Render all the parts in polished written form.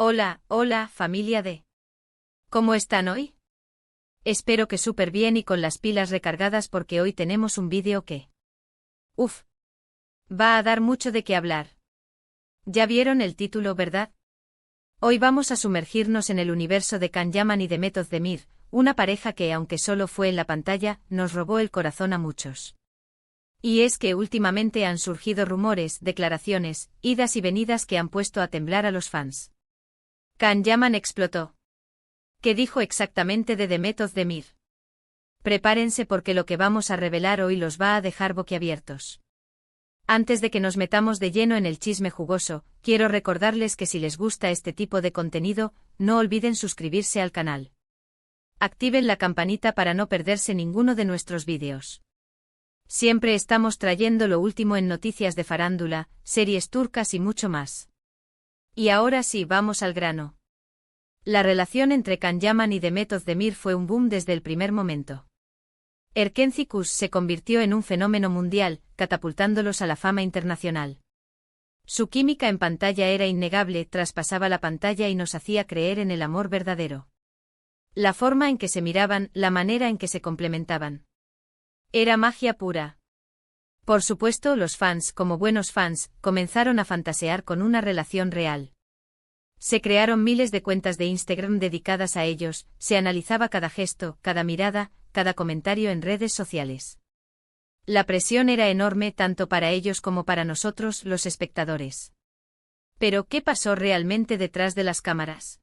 Hola, hola, familia de. ¿Cómo están hoy? Espero que súper bien y con las pilas recargadas porque hoy tenemos un vídeo que. Uf. Va a dar mucho de qué hablar. Ya vieron el título, ¿verdad? Hoy vamos a sumergirnos en el universo de Can Yaman y de Demet Özdemir, una pareja que, aunque solo fue en la pantalla, nos robó el corazón a muchos. Y es que últimamente han surgido rumores, declaraciones, idas y venidas que han puesto a temblar a los fans. Can Yaman explotó. ¿Qué dijo exactamente de Demet Özdemir? Prepárense porque lo que vamos a revelar hoy los va a dejar boquiabiertos. Antes de que nos metamos de lleno en el chisme jugoso, quiero recordarles que si les gusta este tipo de contenido, no olviden suscribirse al canal. Activen la campanita para no perderse ninguno de nuestros vídeos. Siempre estamos trayendo lo último en noticias de farándula, series turcas y mucho más. Y ahora sí, vamos al grano. La relación entre Can Yaman y Demet Özdemir fue un boom desde el primer momento. Erkenci se convirtió en un fenómeno mundial, catapultándolos a la fama internacional. Su química en pantalla era innegable, traspasaba la pantalla y nos hacía creer en el amor verdadero. La forma en que se miraban, la manera en que se complementaban. Era magia pura. Por supuesto, los fans, como buenos fans, comenzaron a fantasear con una relación real. Se crearon miles de cuentas de Instagram dedicadas a ellos, se analizaba cada gesto, cada mirada, cada comentario en redes sociales. La presión era enorme tanto para ellos como para nosotros, los espectadores. Pero, ¿qué pasó realmente detrás de las cámaras?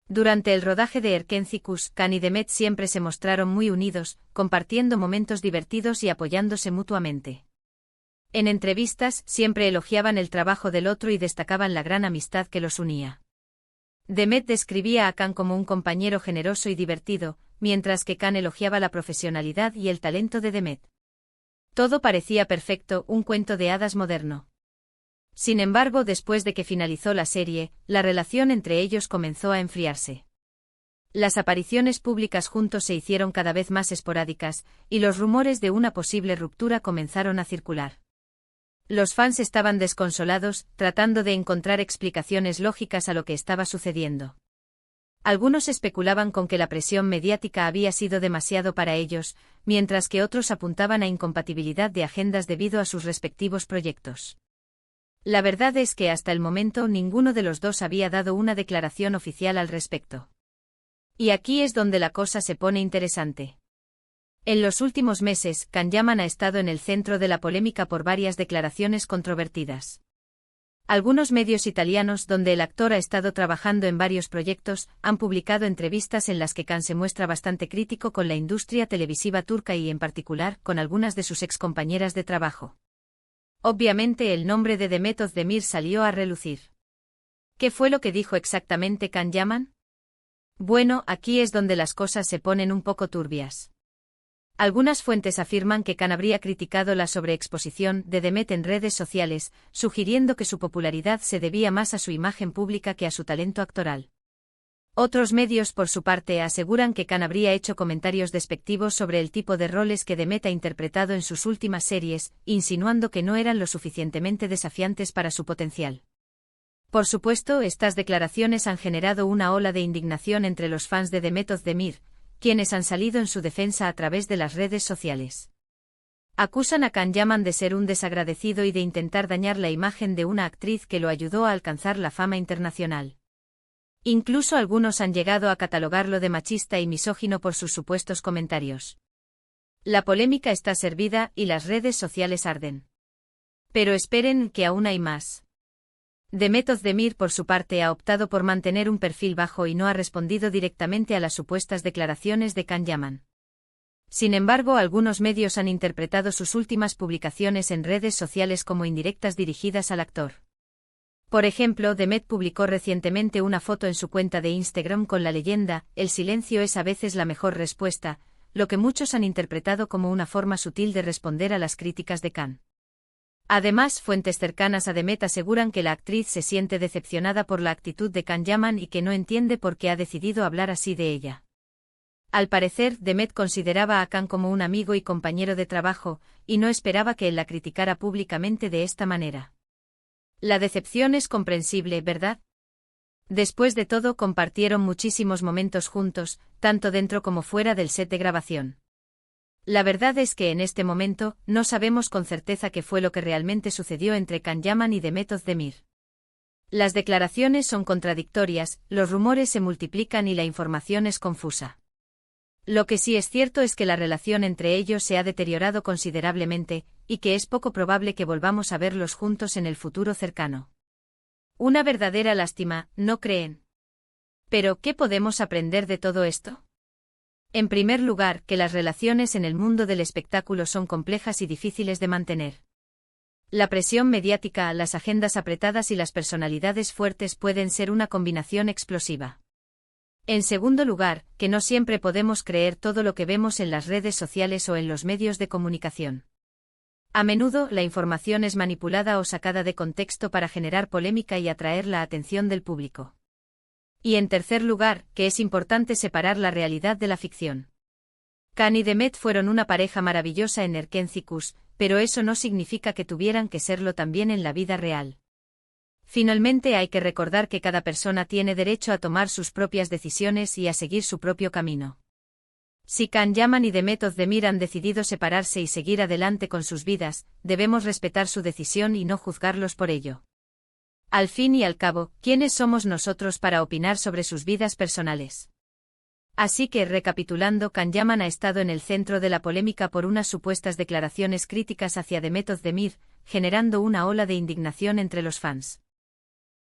Durante el rodaje de Erkenci, Can y Demet siempre se mostraron muy unidos, compartiendo momentos divertidos y apoyándose mutuamente. En entrevistas, siempre elogiaban el trabajo del otro y destacaban la gran amistad que los unía. Demet describía a Can como un compañero generoso y divertido, mientras que Can elogiaba la profesionalidad y el talento de Demet. Todo parecía perfecto, un cuento de hadas moderno. Sin embargo, después de que finalizó la serie, la relación entre ellos comenzó a enfriarse. Las apariciones públicas juntos se hicieron cada vez más esporádicas, y los rumores de una posible ruptura comenzaron a circular. Los fans estaban desconsolados, tratando de encontrar explicaciones lógicas a lo que estaba sucediendo. Algunos especulaban con que la presión mediática había sido demasiado para ellos, mientras que otros apuntaban a incompatibilidad de agendas debido a sus respectivos proyectos. La verdad es que hasta el momento ninguno de los dos había dado una declaración oficial al respecto. Y aquí es donde la cosa se pone interesante. En los últimos meses, Can Yaman ha estado en el centro de la polémica por varias declaraciones controvertidas. Algunos medios italianos, donde el actor ha estado trabajando en varios proyectos, han publicado entrevistas en las que Can se muestra bastante crítico con la industria televisiva turca y, en particular, con algunas de sus excompañeras de trabajo. Obviamente el nombre de Demet Özdemir salió a relucir. ¿Qué fue lo que dijo exactamente Can Yaman? Bueno, aquí es donde las cosas se ponen un poco turbias. Algunas fuentes afirman que Can habría criticado la sobreexposición de Demet en redes sociales, sugiriendo que su popularidad se debía más a su imagen pública que a su talento actoral. Otros medios, por su parte, aseguran que Can habría hecho comentarios despectivos sobre el tipo de roles que Demet ha interpretado en sus últimas series, insinuando que no eran lo suficientemente desafiantes para su potencial. Por supuesto, estas declaraciones han generado una ola de indignación entre los fans de Demet Özdemir, quienes han salido en su defensa a través de las redes sociales. Acusan a Can Yaman de ser un desagradecido y de intentar dañar la imagen de una actriz que lo ayudó a alcanzar la fama internacional. Incluso algunos han llegado a catalogarlo de machista y misógino por sus supuestos comentarios. La polémica está servida y las redes sociales arden. Pero esperen, que aún hay más. Demet Özdemir, por su parte, ha optado por mantener un perfil bajo y no ha respondido directamente a las supuestas declaraciones de Can Yaman. Sin embargo, algunos medios han interpretado sus últimas publicaciones en redes sociales como indirectas dirigidas al actor. Por ejemplo, Demet publicó recientemente una foto en su cuenta de Instagram con la leyenda: "El silencio es a veces la mejor respuesta", lo que muchos han interpretado como una forma sutil de responder a las críticas de Can. Además, fuentes cercanas a Demet aseguran que la actriz se siente decepcionada por la actitud de Can Yaman y que no entiende por qué ha decidido hablar así de ella. Al parecer, Demet consideraba a Can como un amigo y compañero de trabajo, y no esperaba que él la criticara públicamente de esta manera. La decepción es comprensible, ¿verdad? Después de todo, compartieron muchísimos momentos juntos, tanto dentro como fuera del set de grabación. La verdad es que en este momento, no sabemos con certeza qué fue lo que realmente sucedió entre Can Yaman y Demet Özdemir. Las declaraciones son contradictorias, los rumores se multiplican y la información es confusa. Lo que sí es cierto es que la relación entre ellos se ha deteriorado considerablemente, y que es poco probable que volvamos a verlos juntos en el futuro cercano. Una verdadera lástima, ¿no creen? Pero, ¿qué podemos aprender de todo esto? En primer lugar, que las relaciones en el mundo del espectáculo son complejas y difíciles de mantener. La presión mediática, las agendas apretadas y las personalidades fuertes pueden ser una combinación explosiva. En segundo lugar, que no siempre podemos creer todo lo que vemos en las redes sociales o en los medios de comunicación. A menudo, la información es manipulada o sacada de contexto para generar polémica y atraer la atención del público. Y en tercer lugar, que es importante separar la realidad de la ficción. Can y Demet fueron una pareja maravillosa en Erkenci-Kuş, pero eso no significa que tuvieran que serlo también en la vida real. Finalmente hay que recordar que cada persona tiene derecho a tomar sus propias decisiones y a seguir su propio camino. Si Can Yaman y Demet Özdemir han decidido separarse y seguir adelante con sus vidas, debemos respetar su decisión y no juzgarlos por ello. Al fin y al cabo, ¿quiénes somos nosotros para opinar sobre sus vidas personales? Así que, recapitulando, Can Yaman ha estado en el centro de la polémica por unas supuestas declaraciones críticas hacia Demet Özdemir, generando una ola de indignación entre los fans.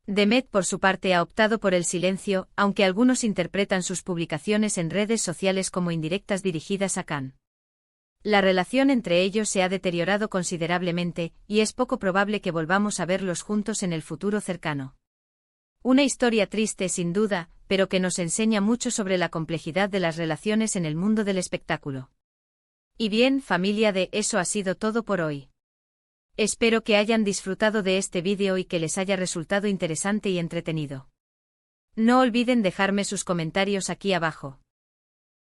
Demet, por su parte, ha optado por el silencio, aunque algunos interpretan sus publicaciones en redes sociales como indirectas dirigidas a Can. La relación entre ellos se ha deteriorado considerablemente, y es poco probable que volvamos a verlos juntos en el futuro cercano. Una historia triste sin duda, pero que nos enseña mucho sobre la complejidad de las relaciones en el mundo del espectáculo. Y bien, familia de Eso ha sido todo por hoy. Espero que hayan disfrutado de este vídeo y que les haya resultado interesante y entretenido. No olviden dejarme sus comentarios aquí abajo.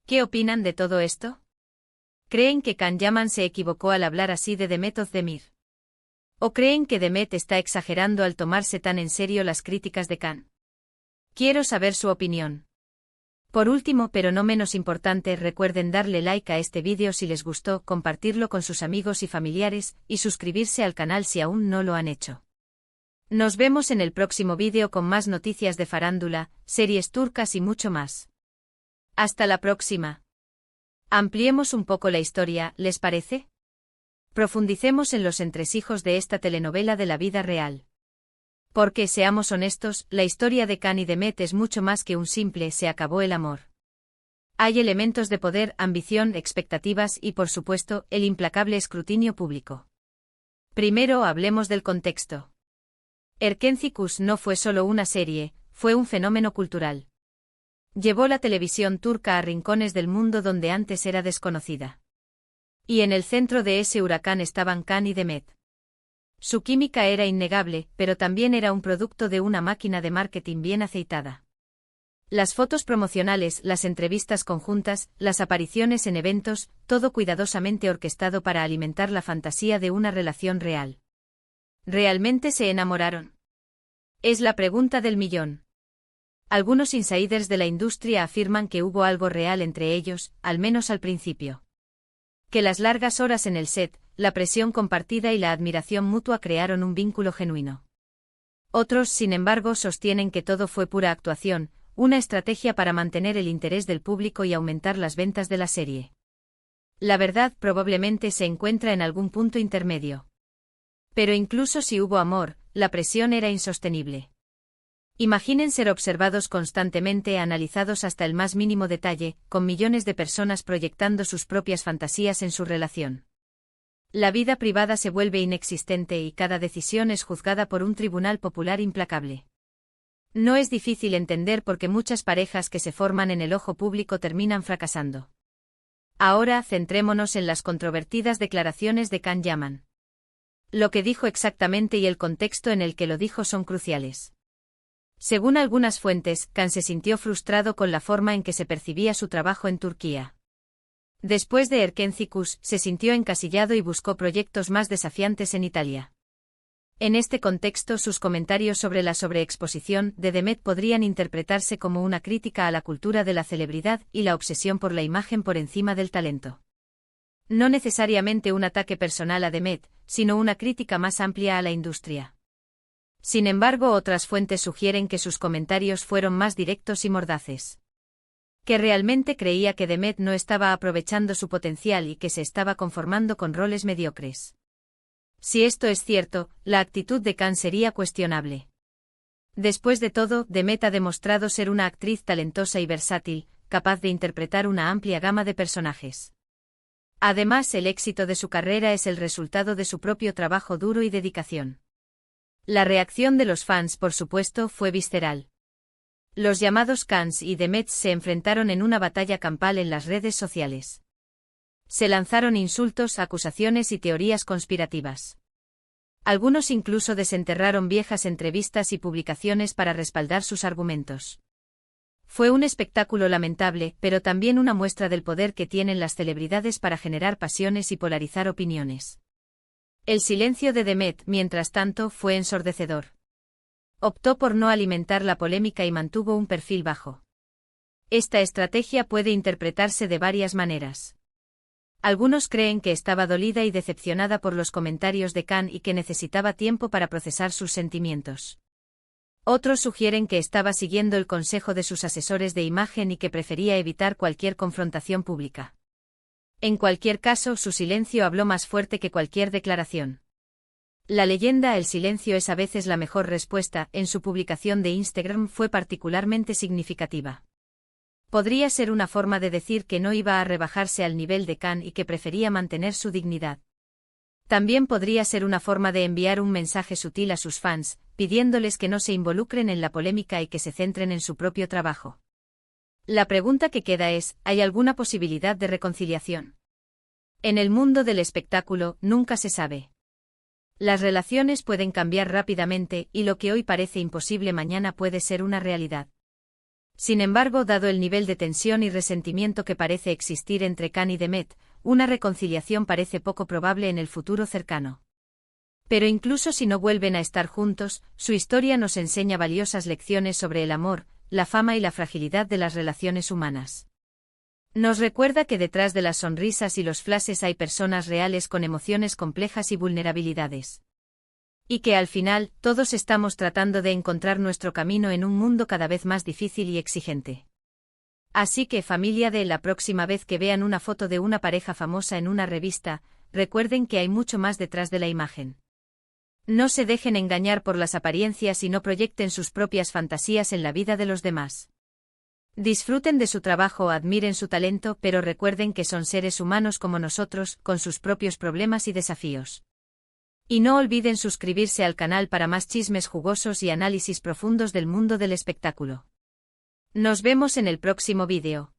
¿Qué opinan de todo esto? ¿Creen que Can Yaman se equivocó al hablar así de Demet Özdemir? ¿O creen que Demet está exagerando al tomarse tan en serio las críticas de Can? Quiero saber su opinión. Por último, pero no menos importante, recuerden darle like a este vídeo si les gustó, compartirlo con sus amigos y familiares, y suscribirse al canal si aún no lo han hecho. Nos vemos en el próximo vídeo con más noticias de farándula, series turcas y mucho más. Hasta la próxima. Ampliemos un poco la historia, ¿les parece? Profundicemos en los entresijos de esta telenovela de la vida real. Porque, seamos honestos, la historia de Can y Demet es mucho más que un simple "se acabó el amor". Hay elementos de poder, ambición, expectativas y, por supuesto, el implacable escrutinio público. Primero hablemos del contexto. Erkenci-Kuş no fue solo una serie, fue un fenómeno cultural. Llevó la televisión turca a rincones del mundo donde antes era desconocida. Y en el centro de ese huracán estaban Can y Demet. Su química era innegable, pero también era un producto de una máquina de marketing bien aceitada. Las fotos promocionales, las entrevistas conjuntas, las apariciones en eventos, todo cuidadosamente orquestado para alimentar la fantasía de una relación real. ¿Realmente se enamoraron? Es la pregunta del millón. Algunos insiders de la industria afirman que hubo algo real entre ellos, al menos al principio. Que las largas horas en el set, la presión compartida y la admiración mutua crearon un vínculo genuino. Otros, sin embargo, sostienen que todo fue pura actuación, una estrategia para mantener el interés del público y aumentar las ventas de la serie. La verdad probablemente se encuentra en algún punto intermedio. Pero incluso si hubo amor, la presión era insostenible. Imaginen ser observados constantemente, analizados hasta el más mínimo detalle, con millones de personas proyectando sus propias fantasías en su relación. La vida privada se vuelve inexistente y cada decisión es juzgada por un tribunal popular implacable. No es difícil entender por qué muchas parejas que se forman en el ojo público terminan fracasando. Ahora centrémonos en las controvertidas declaraciones de Can Yaman. Lo que dijo exactamente y el contexto en el que lo dijo son cruciales. Según algunas fuentes, Can se sintió frustrado con la forma en que se percibía su trabajo en Turquía. Después de Erkenci-Kuş, se sintió encasillado y buscó proyectos más desafiantes en Italia. En este contexto, sus comentarios sobre la sobreexposición de Demet podrían interpretarse como una crítica a la cultura de la celebridad y la obsesión por la imagen por encima del talento. No necesariamente un ataque personal a Demet, sino una crítica más amplia a la industria. Sin embargo, otras fuentes sugieren que sus comentarios fueron más directos y mordaces. Que realmente creía que Demet no estaba aprovechando su potencial y que se estaba conformando con roles mediocres. Si esto es cierto, la actitud de Khan sería cuestionable. Después de todo, Demet ha demostrado ser una actriz talentosa y versátil, capaz de interpretar una amplia gama de personajes. Además, el éxito de su carrera es el resultado de su propio trabajo duro y dedicación. La reacción de los fans, por supuesto, fue visceral. Los llamados Khans y Demet se enfrentaron en una batalla campal en las redes sociales. Se lanzaron insultos, acusaciones y teorías conspirativas. Algunos incluso desenterraron viejas entrevistas y publicaciones para respaldar sus argumentos. Fue un espectáculo lamentable, pero también una muestra del poder que tienen las celebridades para generar pasiones y polarizar opiniones. El silencio de Demet, mientras tanto, fue ensordecedor. Optó por no alimentar la polémica y mantuvo un perfil bajo. Esta estrategia puede interpretarse de varias maneras. Algunos creen que estaba dolida y decepcionada por los comentarios de Khan y que necesitaba tiempo para procesar sus sentimientos. Otros sugieren que estaba siguiendo el consejo de sus asesores de imagen y que prefería evitar cualquier confrontación pública. En cualquier caso, su silencio habló más fuerte que cualquier declaración. La leyenda "el silencio es a veces la mejor respuesta" en su publicación de Instagram fue particularmente significativa. Podría ser una forma de decir que no iba a rebajarse al nivel de Khan y que prefería mantener su dignidad. También podría ser una forma de enviar un mensaje sutil a sus fans, pidiéndoles que no se involucren en la polémica y que se centren en su propio trabajo. La pregunta que queda es, ¿hay alguna posibilidad de reconciliación? En el mundo del espectáculo, nunca se sabe. Las relaciones pueden cambiar rápidamente y lo que hoy parece imposible mañana puede ser una realidad. Sin embargo, dado el nivel de tensión y resentimiento que parece existir entre Khan y Demet, una reconciliación parece poco probable en el futuro cercano. Pero incluso si no vuelven a estar juntos, su historia nos enseña valiosas lecciones sobre el amor, la fama y la fragilidad de las relaciones humanas. Nos recuerda que detrás de las sonrisas y los flashes hay personas reales con emociones complejas y vulnerabilidades. Y que al final, todos estamos tratando de encontrar nuestro camino en un mundo cada vez más difícil y exigente. Así que, familia de, la próxima vez que vean una foto de una pareja famosa en una revista, recuerden que hay mucho más detrás de la imagen. No se dejen engañar por las apariencias y no proyecten sus propias fantasías en la vida de los demás. Disfruten de su trabajo o admiren su talento, pero recuerden que son seres humanos como nosotros, con sus propios problemas y desafíos. Y no olviden suscribirse al canal para más chismes jugosos y análisis profundos del mundo del espectáculo. Nos vemos en el próximo vídeo.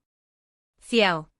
Ciao.